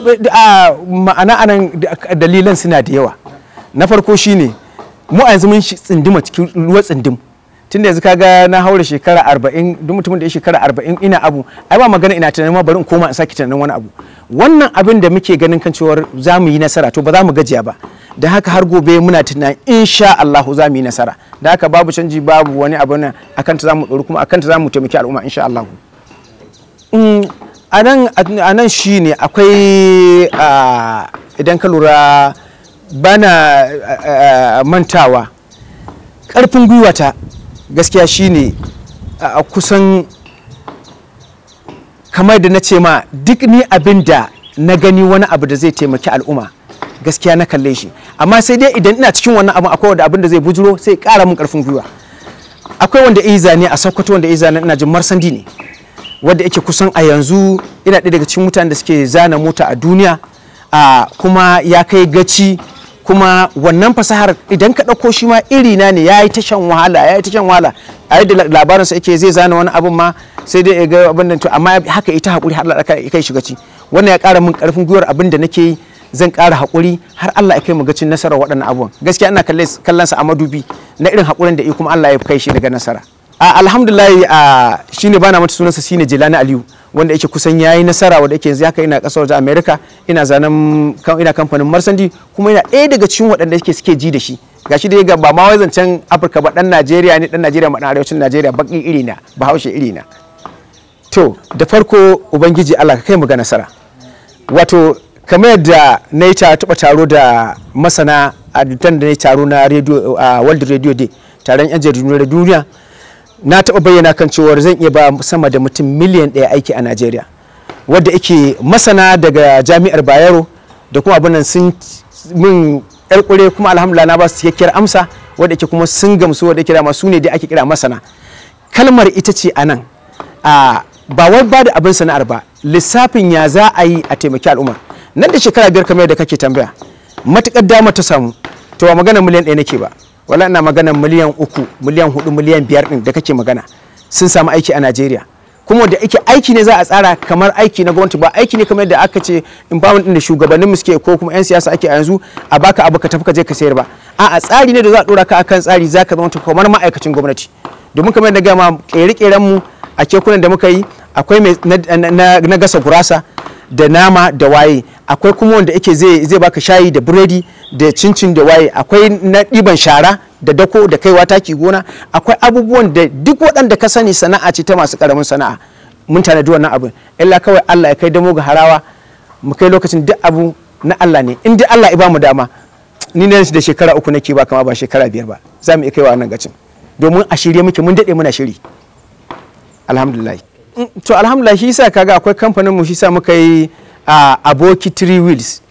ma'ana anan dalilan suna da yawa. Na farko shine mu a yanzu mun tsindima cikin ruwa tsindim. Tunda yanzu kaga na haura shekara 40, duk mutumin da ya shekara 40 ina abu, ai ba magana ina tunanin ma bari in koma in saki tunanin wani abu. Wannan abin da muke ganin kan cewar za mu yi nasara to ba za mu gajiya ba. Da haka har gobe muna tunanin insha Allah za mu yi nasara. Da haka babu canji, babu wani abu nan akan ta za mu ɗori kuma akan ta za mu taimaki al'umma insha Allah. A nan shi ne akwai idan ka lura bana mantawa ƙarfin gwiwata gaskiya shi ne a kusan kamar da na ce ma duk ni abin da na gani wani abu da zai taimaki al'umma gaskiya na kalle shi, amma sai dai idan ina cikin wannan abin akwai wanda abin da zai bujuro sai ƙara mun ƙarfin gwiwa. Akwai wanda ya zane a Sokoto, wanda ya zane ina jin Marsandi ne, wanda yake kusan a yanzu ina ɗaya daga cikin mutanen da suke zana mota a duniya, kuma ya kai gaci, kuma wannan fasahar idan ka ɗauko shi ma irina ne, ya yi ta shan wahala a yadda labarinsa yake zai zana wani abin ma sai dai ya ga abin da to amma haka ita haƙuri har Allah ya kai shi gaci. Wannan ya ƙara min ƙarfin gwiwar abin da nake yi, zan ƙara haƙuri har Allah ya kai mu gacin nasarar waɗannan abubuwan. Gaskiya ina kallon sa a madubi na irin haƙurin da kuma Allah ya kai shi daga nasara. Alhamdulillah shine bana mata sunansa shine Jelani Aliyu, wanda yake kusan yayi nasara, wanda yake yanzu haka ina kasar waje America, ina zanen ina kamfanin Marsandi, kuma ina ɗaya daga cikin waɗanda suke ji da shi. Gashi dai ga ba ma wai zancen Afirka ba, dan Najeriya ne, dan Najeriya ma dan arewacin Najeriya, baki irina, Bahaushe irina. To da farko ubangiji Allah ka kai mu ga nasara. Wato kamar yadda na yi taɓa taro da masana a dutan da na yi taro na radio World Radio Day, taron 'yan jaridu na duniya, na taɓa bayyana kan cewar zan iya ba sama da mutum miliyan 1 aiki a Najeriya, wadda yake masana daga jami'ar Bayero da kuma abin nan sun min ƙure, kuma alhamdulillah na ba su cikakkiyar amsa wadda yake kuma sun gamsu, wadda yake dama su ne dai ake kira masana. Kalmar ita ce a nan, ba wai ba da abin sana'ar ba, lissafin ya za a yi a taimaki al'umma nan da shekara 5 kamar yadda kake tambaya, matuƙar dama ta samu to ba magana miliyan 1 nake ba, wala ina magana miliyan 3, miliyan 4, miliyan 5 din da kake magana sun samu aiki a Najeriya. Kuma da ake aiki ne za a tsara kamar aiki na gwamnati, ba aiki ne kamar da aka ce empowerment din da shugabannin mu suke ko kuma 'yan siyasa ake a yanzu a baka abu ka tafi ka je ka sayar ba. A'a, tsari ne da za a dora ka akan tsari, za ka zama kamar ma'aikacin gwamnati. Domin kamar da gama ƙere-ƙeren mu a kekunan da muka yi akwai na gasa gurasa da nama da waye, akwai kuma wanda yake zai baka shayi da biredi da cincin da waye, akwai na ɗiban shara da dako da kaiwa taki gona, akwai abubuwan da duk waɗanda ka sani sana'a ce ta masu ƙaramin sana'a. Mun tanadi wannan abin, illa kawai Allah ya kai damo ga harawa, mu kai lokacin duk abu na Allah ne. In dai Allah ya ba mu dama, ni ne da shekara 3 nake ba, kama ba shekara 5 ba, za mu iya kaiwa wannan gacin, domin a shirye muke, mun daɗe muna shiri alhamdulillah. To alhamdulillah, shi yasa kaga akwai kamfanin mu, shi yasa muka yi aboki 3 wheels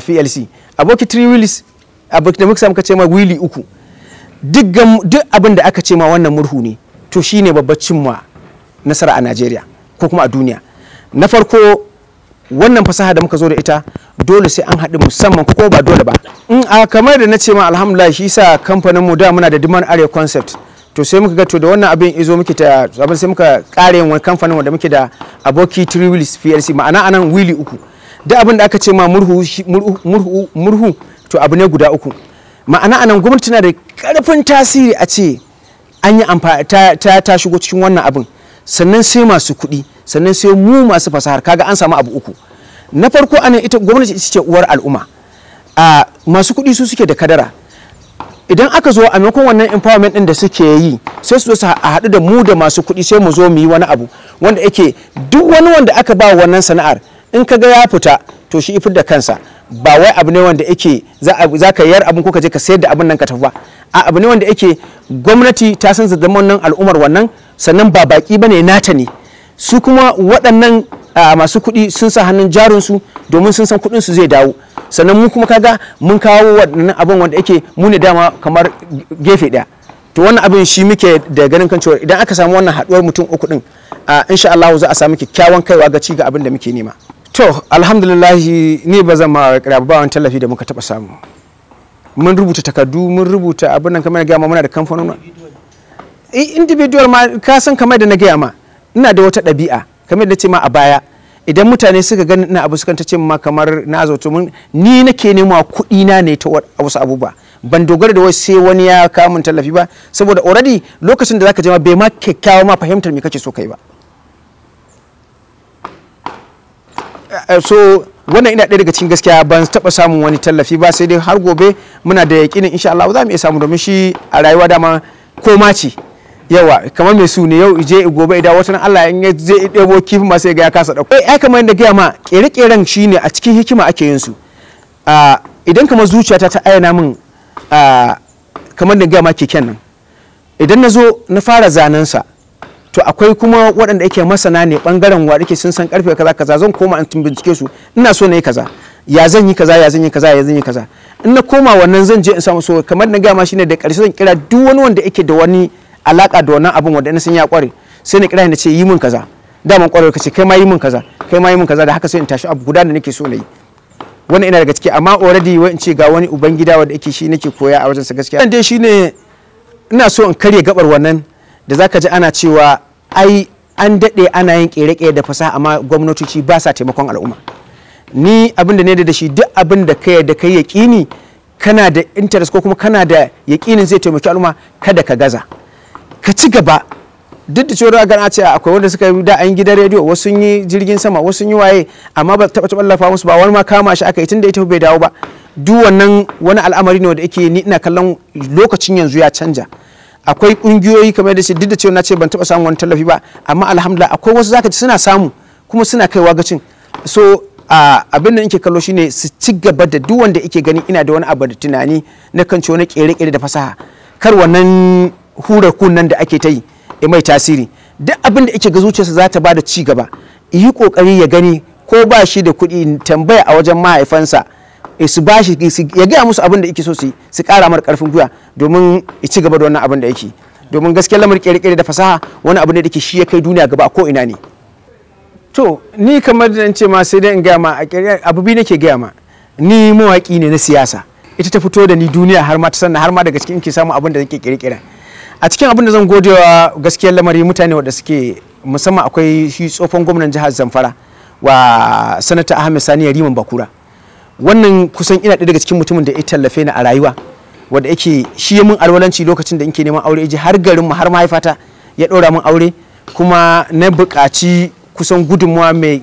PLC. Aboki 3 wheels aboki da muka samu, muka ce ma wheelie 3, duk abin da aka ce ma wannan murhu ne, to shine babbar cimma nasara a Najeriya ko kuma a duniya. Na farko wannan fasaha da muka zo da ita dole sai an haɗu musamman, ko ba dole ba. Kamar da na ce ma alhamdulillah, shi yasa kamfanin mu da muna da demand area concept, to sai muka ga to da wannan abin izo muke ta abin, sai muka kare yin wani kamfanin wanda muke da aboki 3 wheels PLC, ma'ana anan wheelie 3. Da abin da aka ce ma murhu to abu ne guda 3. Ma'ana anan gwamnati na da karfin tasiri a ce an yi amfani ta shigo cikin wannan abin, sannan sai masu kuɗi, sannan sai mu masu fasahar. Kaga an samu abu 3. Na farko anan ita gwamnati ita ce uwar al'umma, masu kuɗi su suke da kadara. Idan aka zo a maimakon wannan empowerment din da suke yi, sai su zo su haɗu da mu da masu kuɗi, sai mu zo mu yi wani abu wanda yake duk wani wanda aka ba wannan sana'ar, in ka ga ya fita to shi ifar da kansa, ba wai abu ne wanda yake za ka yar abin ko ka je ka sayar da abin nan ka tafi ba. A abu ne wanda yake gwamnati ta san zaman wannan al'ummar wannan, sannan ba baki bane, nata ne. Su kuma waɗannan masu kuɗi sun sa hannun jarinsu domin sun san kuɗinsu zai dawo, sannan mu kuma kaga mun kawo waɗannan abin wanda yake mu ne dama kamar gefe ɗaya. To wannan abin shi muke da ganin kan cewa idan aka samu wannan haɗuwar mutum 3 din, insha Allah za a samu kyakkyawan kaiwa ga ci ga abin da muke nema. To alhamdulillah, ni ba zan ma ba wani tallafi da muka taɓa samu. Mun rubuta takardu, mun rubuta abin nan kamar gaya ma, muna da kamfanoni individual ma, ka san kamar da na gaya ma, ina da wata ɗabi'a kamar da ce ma a baya, idan mutane suka gani ina abu sukan ta ce ma kamar na zo to ni nake nema kuɗi na ne ta wasu abubuwa ban dogara da wasu sai wani ya kawo min tallafi ba saboda already lokacin da zaka je ma bai ma kyakkyawa ma fahimtar me kake so kai ba. So wannan ina ɗaya daga cikin gaskiya ban taɓa samun wani tallafi ba sai dai har gobe muna da yaƙinin insha Allah za mu iya samu domin shi a rayuwa dama koma ce yawa kamar mai su ne yau ije gobe idan wata Allah in ya je ɗebo kifin ma sai ga ya kasa ɗauko. Ai kamar yadda gaya ma ƙere-ƙeren shi ne a cikin hikima ake yin su. Idan kamar zuciyata ta ayyana min kamar da gaya ma keken nan idan na zo na fara zanensa to akwai kuma waɗanda yake masana ne ɓangaren wa dake sun san karfe kaza kaza zan koma in bincike su ina so na yi kaza ya zan yi kaza ya zan yi kaza ya zan yi kaza in na koma wannan zan je in samu so kamar na gaya ma shine da ƙarshe zan kira duk wani wanda yake da wani alaka da wannan abin wanda ina san ya kware sai na kira ni ce yi min kaza daman kware kace kai ma yi min kaza kai ma yi min kaza da haka sai in tashi abu guda da nake so na yi wannan ina daga ciki amma already wai in ce ga wani ubangida wanda yake shi nake koya a wajen sa gaskiya dan dai shine ina so in karye gabar wannan da zaka ji ana cewa ai an dade ana yin kere-kere da fasaha amma gwamnatoci ba sa taimakon al'umma. Ni abin da ne da shi duk abin da kai yaƙini kana da interest ko kuma kana da yaƙinin zai taimaki al'umma kada ka gaza ka ci gaba duk da cewa ga ce akwai wanda suka yi da an gidan rediyo wasu sun yi jirgin sama wasu sun yi waye amma ba taɓa tallafa musu ba wani ma kama shi aka yi tunda ita bai dawo ba duk wannan wani al'amari ne wanda yake ni ina kallon lokacin yanzu ya canja. Akwai kungiyoyi kamar da shi duk da cewa na ce ban taɓa samun wani tallafi ba amma alhamdulillah akwai wasu zaka ci suna samu kuma suna kaiwa gacin so abin da nake kallo shine su ci gaba da duk wanda yake gani ina da wani abu da tunani na kan ci wani kere-kere da fasaha kar wannan hura kunnan da ake ta yi mai tasiri duk abin da yake ga zuciyarsa za ta bada ci gaba yi kokari ya gani ko ba shi da kuɗi tambaya a wajen mahaifansa su ba shi ya gaya musu abin da yake so su kara mar karfin gwiwa domin ya ci gaba da wannan abin da yake domin gaskiyar lamarin kere-kere da fasaha wani abin da yake shi ya kai duniya gaba a ko ina ne. To ni kamar da ce ma sai dai in gaya ma abu biyu nake gaya ma ni mawaki ne na siyasa ita ta fito da ni duniya har ma ta sanna har ma daga cikin ke samu abin da nake kere-kere a cikin abin da zan godewa gaskiyar lamari mutane wanda suke musamman akwai shi tsofan gwamnan jihar Zamfara wa sanata Ahmed Sani Yariman Bakura wannan kusan ina ɗaya daga cikin mutumin da ya tallafe ni a rayuwa wanda yake shi ya mun alwalanci lokacin da in ke neman aure ya je har garin mu har mahaifata ya ɗora min aure kuma na buƙaci kusan gudunmuwa mai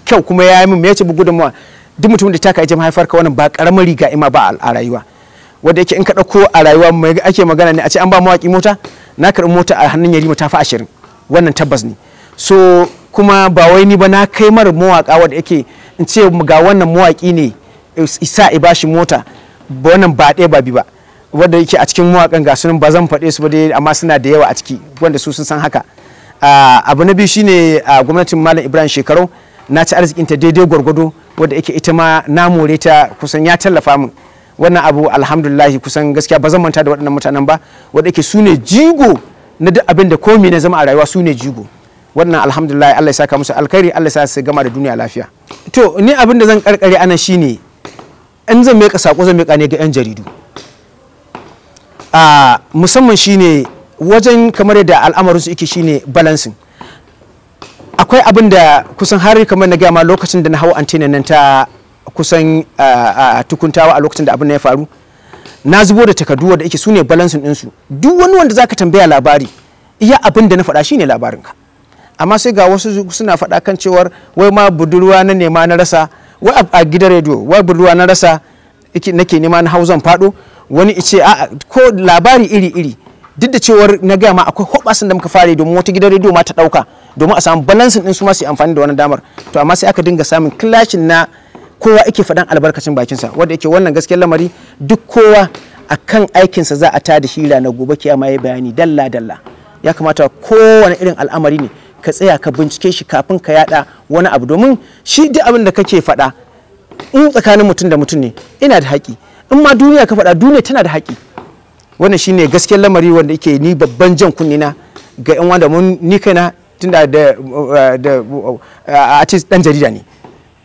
kyau kuma ya yi min ya ce gudunmuwa duk mutumin da ta ka ije mahaifarka wannan ba ƙaramar riga ima ba a rayuwa wanda yake in ka ɗauko a rayuwa mai ake magana ne a ce an ba mawaƙi mota na karɓi mota a hannun Yarima ta fi 20 wannan tabbas ne so kuma ba wai ni ba na kai mara mawaƙa wanda yake in ce ga wannan mawaƙi ne isa i bashi mota wannan ba ɗaya ba bi ba wanda yake a cikin mawaƙan ga sunan ba zan faɗe su ba dai amma suna da yawa a ciki wanda su sun san haka. Abu na biyu shine a gwamnatin Malam Ibrahim Shekarau na ci arzikin ta daidai gwargwado wanda yake ita ma na more ta kusan ya tallafa min wannan abu alhamdulillah kusan gaskiya ba zan manta da waɗannan mutanen ba wanda yake su ne jigo na duk abin da komai na zama a rayuwa su ne jigo wannan alhamdulillah Allah ya saka musu alkhairi Allah ya sa su gama da duniya lafiya. To ni abin da zan karkare anan shine in zan meka sako zan meka ne ga 'yan jaridu musamman shine wajen kamar yadda al'amarin su yake shine balancing akwai abin da kusan har kamar na gama lokacin da na hau antena nan ta kusan tukuntawa a lokacin da abin ya faru na zubo da takardu da yake su ne balancing ɗinsu duk wani wanda zaka tambaya labari iya abin da na faɗa shine labarinka amma sai ga wasu suna faɗa kan cewar wai ma budurwa na nema na rasa wai a gidan rediyo wai budurwa na rasa nake nema na hau zan faɗo wani ice a ko labari iri-iri duk da cewar na gaya ma akwai hoɓasin da muka fare domin wata gidan rediyo ma ta ɗauka domin a samu balansin ɗin su ma su yi amfani da wani damar to amma sai aka dinga samun kilashin na kowa yake faɗan albarkacin bakinsa wanda yake wannan gaskiyar lamari duk kowa akan aikinsa za a ta da shi ranar gobe kiyama ya bayani dalla-dalla ya kamata kowane irin al'amari ne ka tsaya ka bincike shi kafin ka yada wani abu domin shi duk abin da kake faɗa in tsakanin mutum da mutum ne ina da haƙi in ma duniya ka faɗa duniya tana da haƙi wannan shine gaskiyar lamari wanda yake ni babban jan kunni na ga yan wanda mun ni kaina tunda da artist dan jarida ne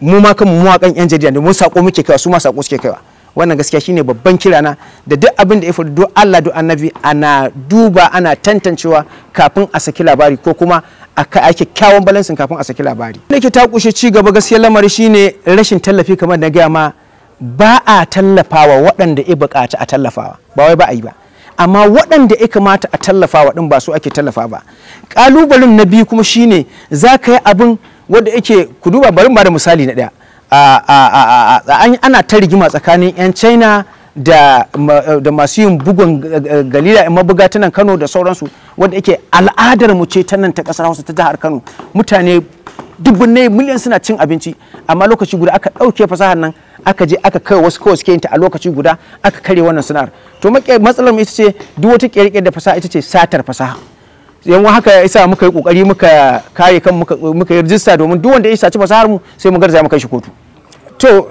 mu ma kan mu mawaƙan yan jarida ne mun sako muke kaiwa su ma sako suke kaiwa wannan gaskiya shine babban kirana da duk abin da ya faru do Allah do annabi ana duba ana tantancewa kafin a saki labari ko kuma a kyakkyawan balansin kafin a saki labari. Da ke ta kushe ci gaba gaskiyar lamari shine rashin tallafi kamar na gaya ma ba a tallafawa waɗanda ya buƙaci a tallafawa ba wai ba a yi ba amma waɗanda ya kamata a tallafawa ɗin ba su ake tallafa ba. Ƙalubalen na biyu kuma shine za ka yi abin wanda yake ku duba bari ba da misali na ɗaya ana ta rigima tsakanin 'yan China da masu yin bugun galila mabuga ta nan Kano da sauransu wanda yake al'adar mu ce ta nan ta ƙasar Hausa ta jihar Kano mutane dubbunai miliyan suna cin abinci amma lokaci guda aka ɗauke fasahar nan aka je aka kai wasu kawai suke yin ta a lokaci guda aka kare wannan sana'ar. To matsalar mu ita ce duk wata ƙirƙir da fasaha ita ce satar fasaha. Yan haka yasa muka yi kokari muka kare kan muka yi rijista domin duk wanda ya saci fasahar mu sai mu garzaya mu kai shi kotu. To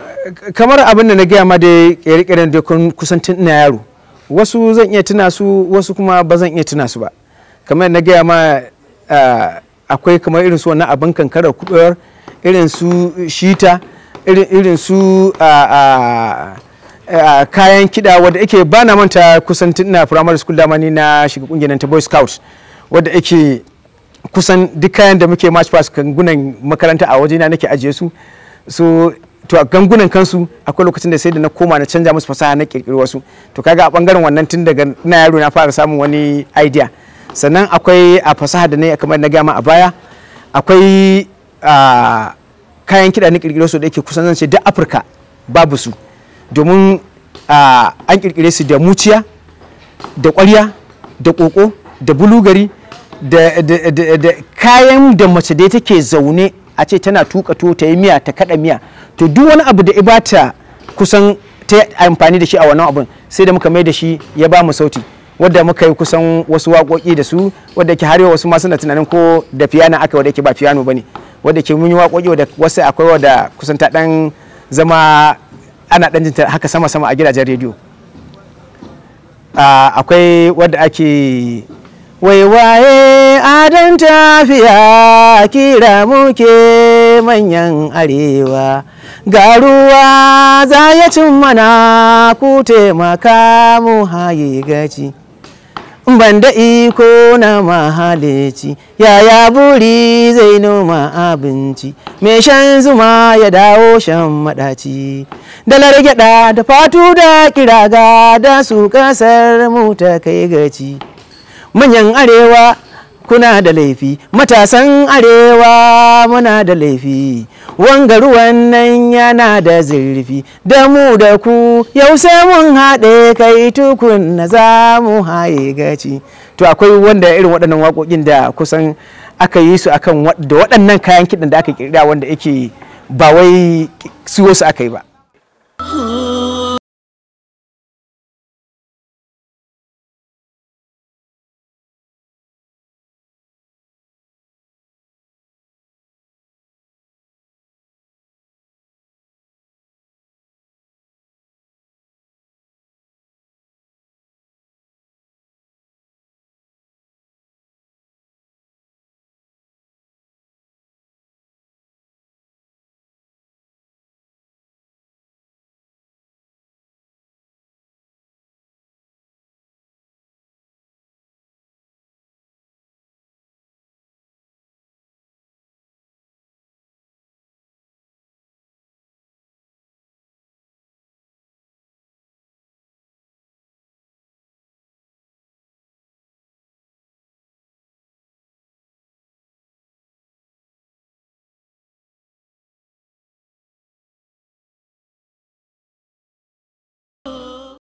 kamar abin da na gaya ma da ƙirƙiren da kusan tun ina yaro wasu zan iya tuna su wasu kuma ba zan iya tuna su ba. Kamar na gaya ma akwai kamar irin su wannan abin kankarar kuɓewar irin su shita irin su kayan kiɗa wadda ake ba na manta kusan tun ina primary school dama ni na shiga ƙungiyar ta Boy Scouts wadda ake kusan duk kayan da muke march past gangunan makaranta a wajena nake ajiye su so to a gangunan kansu akwai lokacin da sai da na koma na canja musu fasaha na kirkiri wasu to kaga a bangaren wannan tun daga na yaro na fara samun wani idea. Sannan akwai a fasaha da ne kamar na gama a baya akwai kayan kiɗa na kirkiro su da yake kusan zan ce duk Afirka babu su domin an kirkire su da muciya da ƙwarya da ƙoƙo da bulugari da kayan da mace da take zaune a ce tana tuka to ta yi miya ta kada miya to duk wani abu da ibata kusan ta amfani da shi a wannan abun sai da muka mai da shi ya ba mu sauti wadda muka yi kusan wasu waƙoƙi da su wadda ke har yau wasu ma suna tunanin ko da piano aka wadda ke ba piano bane wadda ke mun yi waƙoƙi wadda wasu akwai wadda kusan ta dan zama ana dan jin haka sama sama a gidajen rediyo. Akwai wadda ake waiwaye adon tafiya kira muke manyan arewa ga ruwa za ya cin mana ku taimaka mu haye gaci ban da iko na mahalici yaya buri zai noma abinci mai shan zuma ya dawo shan madaci dalar gyada da fatu da kiraga da su kasar mu ta kai gaci manyan arewa kuna da laifi matasan arewa muna da laifi wanga ruwan nan yana da zurfi da mu da ku yau sai mun haɗe kai tukun na za mu haye gaci. To akwai wanda irin waɗannan waƙoƙin da kusan aka yi su akan da waɗannan kayan kiɗan da aka kirkira wanda yake ba wai su wasu aka yi ba.